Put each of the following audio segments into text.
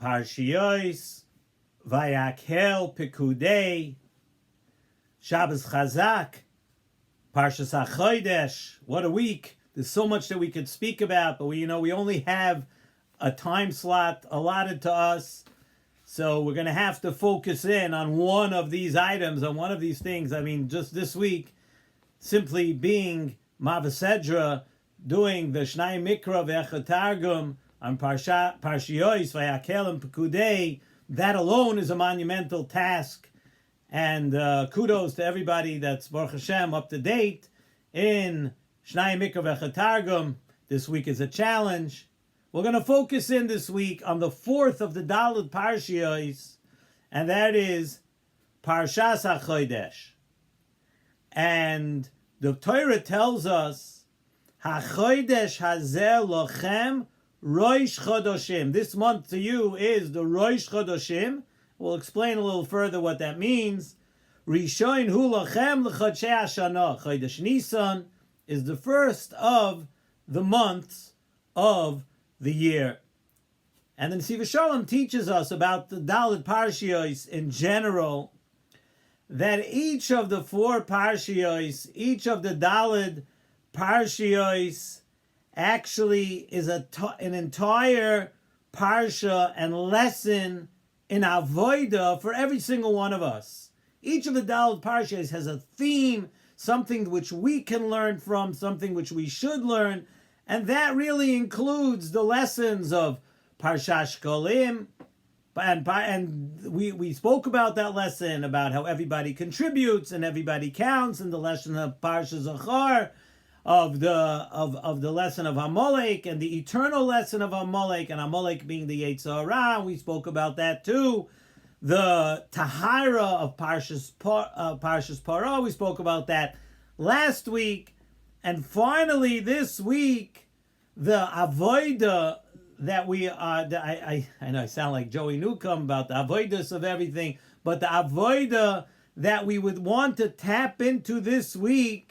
Shalom Vayakhel Pekudei Shabbos Chazak Parshas HaChodesh. What a week! There's so much that we could speak about, but we only have a time slot allotted to us, so we're going to have to focus in on one of these items, on one of these things. I mean, just this week, simply being Mavasedra, doing the Shnai Mikra Ve'echad Targum on Parshiyos Vayakhel and Pekudei, that alone is a monumental task. And kudos to everybody that's Baruch Hashem up to date in Shnai Mikra Ve'echad Targum. This week is a challenge. We're going to focus in this week on the fourth of the Dalet Parshiyos, and that is Parshas HaChodesh. And the Torah tells us, HaChodesh hazeh lochem Rosh Chodoshim. This month to you is the Rosh Chodoshim. We'll explain a little further what that means. Rishon hu lochem l'chodshei hashana. Chodesh Nisan is the first of the months of the year. And the Nesivos Shalom teaches us about the Dalet Parshiyos in general, that each of the four Parshiyos, each of the Dalet Parshiyos, actually is an entire parsha and lesson in avodah for every single one of us. Each of the Dalet Parshiyos has a theme, something which we can learn from, something which we should learn, and that really includes the lessons of Parshat Shkolim, and we spoke about that lesson, about how everybody contributes and everybody counts, and the lesson of Parshat Zachar, of the lesson of Amalek, and the eternal lesson of Amalek, and Amalek being the Yetzer Hara. We spoke about that too. The Tahara of Parshas Parah, we spoke about that last week. And finally this week, the Avodah that we are, I know I sound like Joey Newcomb about the Avodas of everything, but the Avodah that we would want to tap into this week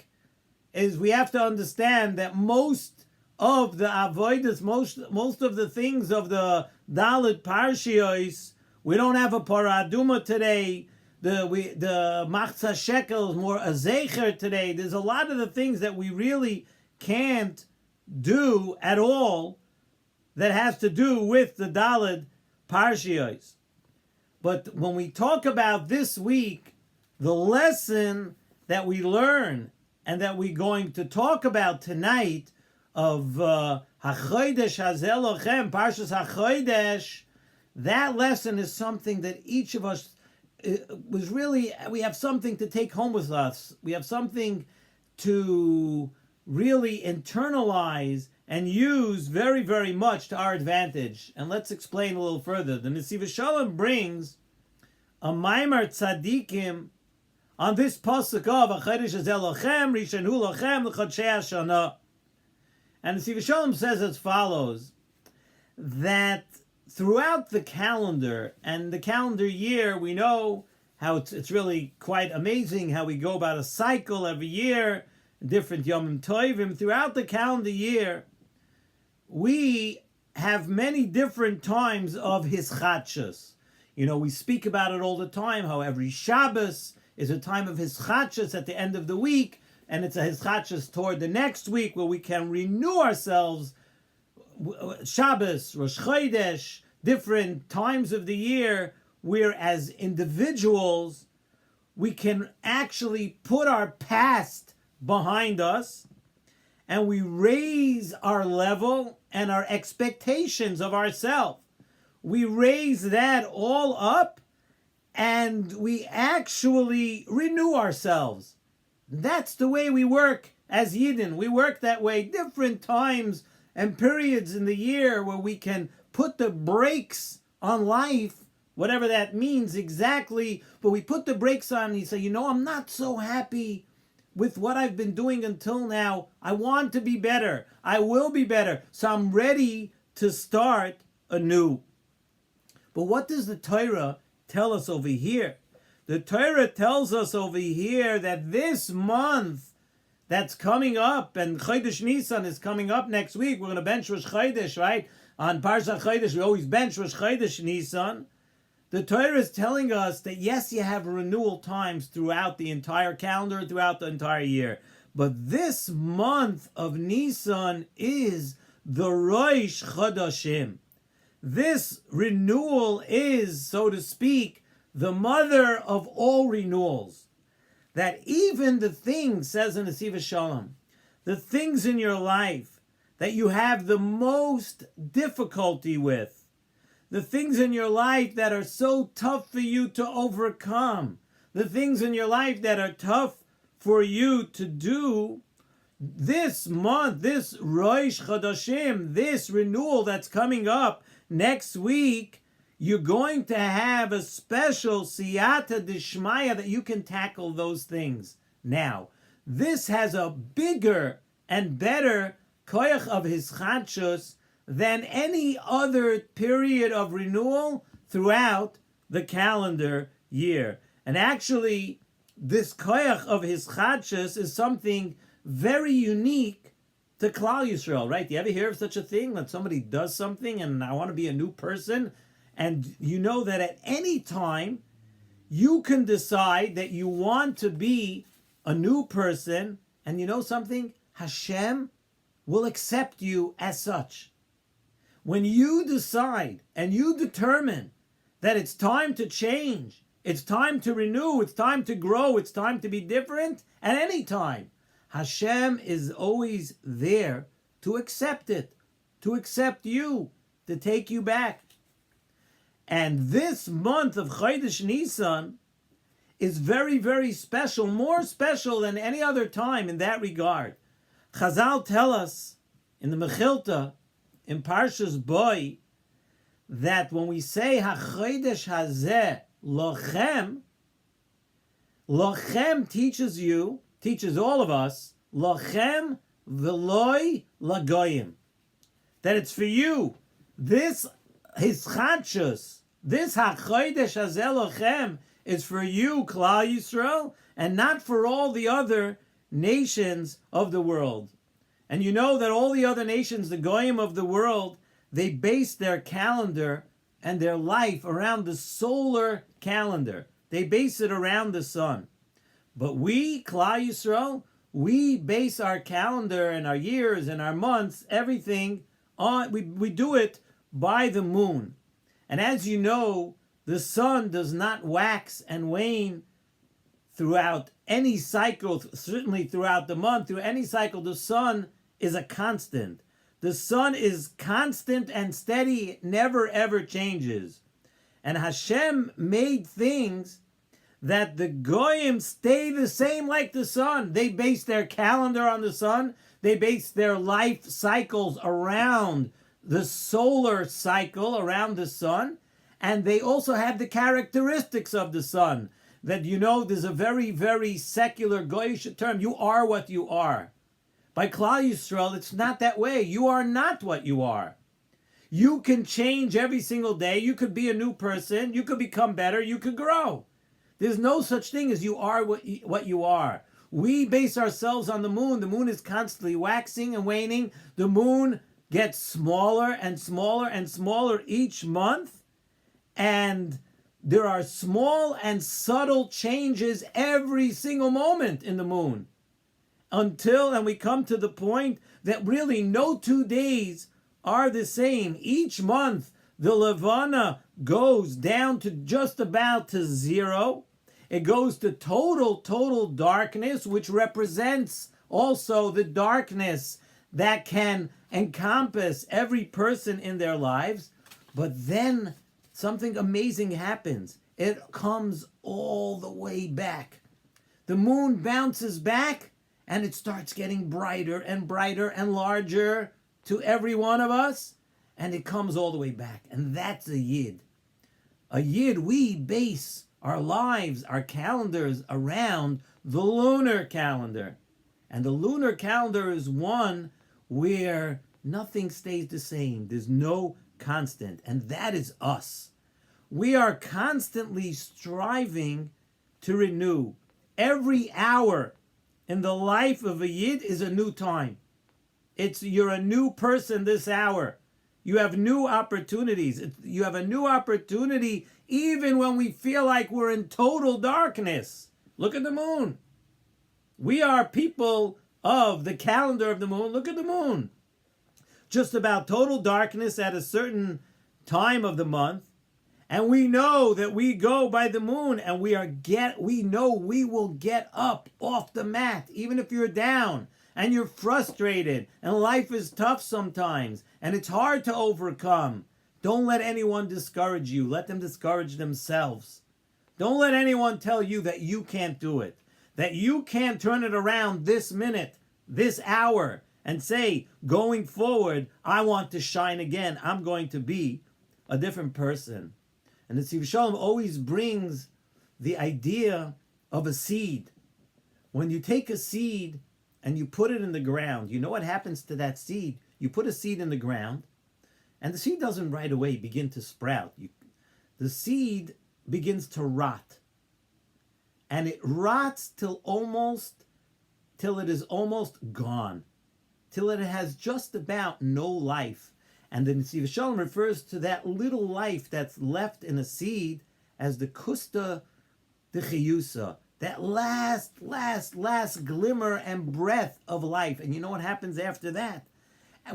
is we have to understand that most of the avodas, most of the things of the Dalet Parshiyos, we don't have a Parah Aduma today. The Machzah Shekel is more a Zecher today. There's a lot of the things that we really can't do at all that has to do with the Dalet Parshiyos. But when we talk about this week, the lesson that we learn and that we're going to talk about tonight of HaChodesh hazeh lochem, Parshas HaChodesh, that lesson is something that each of us we have something to take home with us. We have something to really internalize and use very, very much to our advantage. And let's explain a little further. The Nesivos Shalom brings a Maimar Tzadikim on this pasuk of HaChodesh hazeh lochem, Rishon hu lochem l'chodshei hashana. And the Nesivos Shalom says as follows, that throughout the calendar, and the calendar year, we know how it's really quite amazing how we go about a cycle every year, different Yomim Tovim. Throughout the calendar year, we have many different times of Hischatshus. We speak about it all the time, how every Shabbos is a time of Hischatshus at the end of the week, and it's a Hischatshus toward the next week where we can renew ourselves. Shabbos, Rosh Chodesh, different times of the year, where as individuals we can actually put our past behind us and we raise our level and our expectations of ourselves. We raise that all up and we actually renew ourselves. That's the way we work as Yidden. We work that way, different times and periods in the year where we can put the brakes on life, whatever that means exactly, but we put the brakes on and you say, I'm not so happy with what I've been doing until now. I want to be better. I will be better. So I'm ready to start anew. But what does the Torah tell us over here? The Torah tells us over here that this month that's coming up, and Chodesh Nisan is coming up next week. We're going to bench Rosh Chodesh, right? on Parshat Chodesh, we always bench Rosh Chodesh Nisan. The Torah is telling us that yes, you have renewal times throughout the entire calendar, throughout the entire year. But this month of Nisan is the Rosh Chodashim. This renewal is, so to speak, the mother of all renewals. That even the things, says in Nesivos Shalom, the things in your life that you have the most difficulty with, the things in your life that are so tough for you to overcome, the things in your life that are tough for you to do, this month, this Rosh Chodashim, this renewal that's coming up next week, you're going to have a special siyata dishmaya that you can tackle those things. Now, this has a bigger and better koyach of hischadshus than any other period of renewal throughout the calendar year. And actually, this koyach of hischadshus is something very unique to Klal Yisrael, right? Do you ever hear of such a thing, that somebody does something and I want to be a new person? And you know that at any time, you can decide that you want to be a new person, and you know something? Hashem will accept you as such. When you decide and you determine that it's time to change, it's time to renew, it's time to grow, it's time to be different, at any time, Hashem is always there to accept it, to accept you, to take you back. And this month of Chodesh Nisan is very, very special, more special than any other time in that regard. Chazal tell us in the Mechilta, in Parshas Boi, that when we say HaChodesh Hazeh Lochem, Lochem teaches all of us, Lochem V'loi Lagoyim, that it's for you. This hischadshus, this HaChodesh Hazeh Lochem, is for you, Klal Yisrael, and not for all the other nations of the world. And you know that all the other nations, the Goyim of the world, they base their calendar and their life around the solar calendar. They base it around the sun. But we, Klal Yisrael, we base our calendar and our years and our months, everything, on. We do it by the moon. And as you know, the sun does not wax and wane throughout any cycle, certainly throughout the month, through any cycle. The sun is a constant. The sun is constant and steady, it never ever changes. And Hashem made things that the Goyim stay the same like the sun. They base their calendar on the sun. They base their life cycles around the solar cycle, around the sun. And they also have the characteristics of the sun. That, you know, there's a very, very secular Goyish term. You are what you are. By Klal Yisrael, it's not that way. You are not what you are. You can change every single day. You could be a new person. You could become better. You could grow. There's no such thing as you are what you are. We base ourselves on the moon. The moon is constantly waxing and waning. The moon gets smaller and smaller and smaller each month. And there are small and subtle changes every single moment in the moon. And we come to the point that really no 2 days are the same. Each month, the Levana goes down to just about to zero. It goes to total darkness, which represents also the darkness that can encompass every person in their lives. But then something amazing happens. It comes all the way back. The moon bounces back, and it starts getting brighter and brighter and larger to every one of us, and it comes all the way back. And that's a Yid. A Yid, we base our lives, our calendars around the lunar calendar. And the lunar calendar is one where nothing stays the same. There's no constant. And that is us. We are constantly striving to renew. Every hour in the life of a Yid is a new time. You're a new person this hour. You have new opportunities. You have a new opportunity even when we feel like we're in total darkness. Look at the moon. We are people of the calendar of the moon. Look at the moon. Just about total darkness at a certain time of the month. And we know that we go by the moon, and we know we will get up off the mat, even if you're down and you're frustrated and life is tough sometimes and it's hard to overcome. Don't let anyone discourage you. Let them discourage themselves. Don't let anyone tell you that you can't do it, that you can't turn it around this minute, this hour, and say, going forward, I want to shine again. I'm going to be a different person. And the Nesivos Shalom always brings the idea of a seed. When you take a seed and you put it in the ground, you know what happens to that seed? You put a seed in the ground, and the seed doesn't right away begin to sprout. The seed begins to rot. And it rots till it is almost gone, till it has just about no life. And the Nesivos Shalom refers to that little life that's left in a seed as the kusta de chiyusa, that last glimmer and breath of life. And you know what happens after that?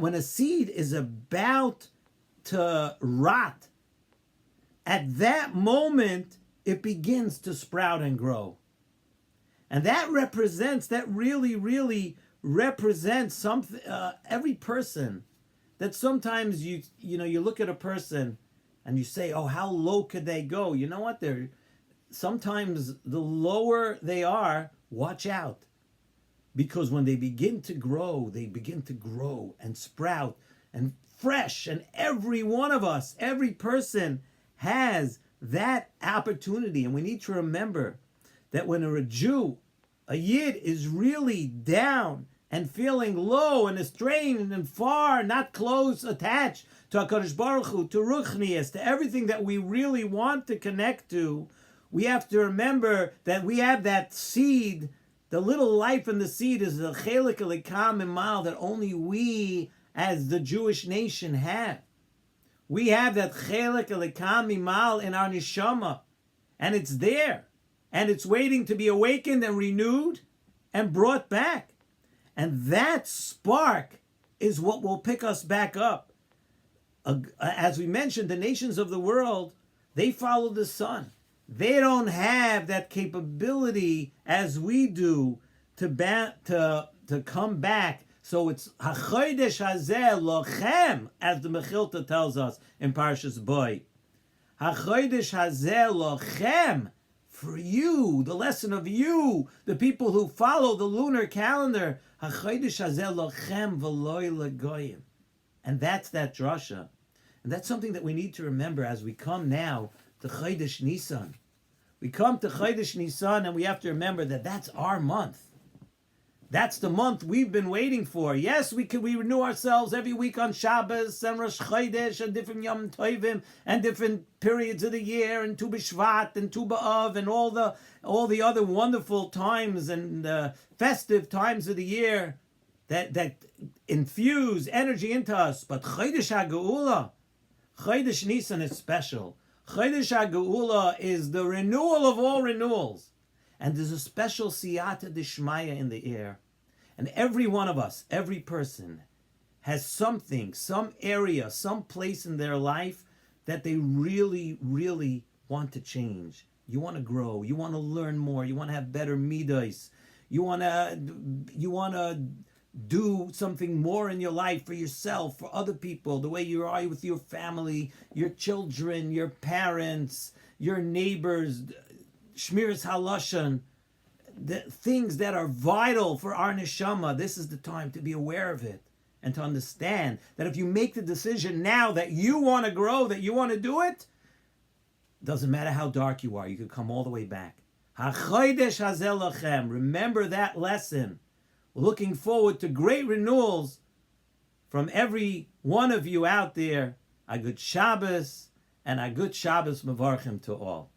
When a seed is about to rot, at that moment, it begins to sprout and grow. And that really represents something, every person. That sometimes you look at a person and you say, oh, how low could they go? You know what? Sometimes the lower they are, watch out. Because when they begin to grow and sprout and fresh. And every one of us, every person has that opportunity. And we need to remember that when a Jew, a Yid, is really down and feeling low and estranged and far, not close, attached to HaKadosh Baruch Hu, to Ruchnias, to everything that we really want to connect to, we have to remember that we have that seed. The little life in the seed is the chelik elikam imal that only we, as the Jewish nation, have. We have that chelik elikam imal in our neshama, and it's there, and it's waiting to be awakened and renewed and brought back. And that spark is what will pick us back up. As we mentioned, the nations of the world, they follow the sun. They don't have that capability as we do to come back. So it's HaChodesh Hazeh Lochem, as the Mechilta tells us in Parshas Boy. HaChodesh Hazeh Lochem, for you, the lesson of you, the people who follow the lunar calendar. HaChodesh Hazeh Lochem v'loi legoyim. And that's that drasha. And that's something that we need to remember as we come now to Chodesh Nisan. We come to Chodesh Nisan and we have to remember that that's our month. That's the month we've been waiting for. Yes, we renew ourselves every week on Shabbos and Rosh Chodesh and different Yom Tovim and different periods of the year and Tu B'Shvat and Tu B'Av and all the other wonderful times and festive times of the year that infuse energy into us. But Chodesh HaGeula, Chodesh Nisan is special. Chodesh HaGeula is the renewal of all renewals. And there's a special siyata d'shmaya in the air. And every one of us, every person, has something, some area, some place in their life that they really, really want to change. You want to grow. You want to learn more. You want to have better midos. You want to do something more in your life for yourself, for other people, the way you are with your family, your children, your parents, your neighbors, Shmiras Halashon, the things that are vital for our neshama. This is the time to be aware of it and to understand that if you make the decision now that you want to grow, that you want to do it, doesn't matter how dark you are, you can come all the way back. HaChodesh Hazeh Lochem. Remember that lesson. Looking forward to great renewals from every one of you out there. A good Shabbos and a good Shabbos Mevarchim to all.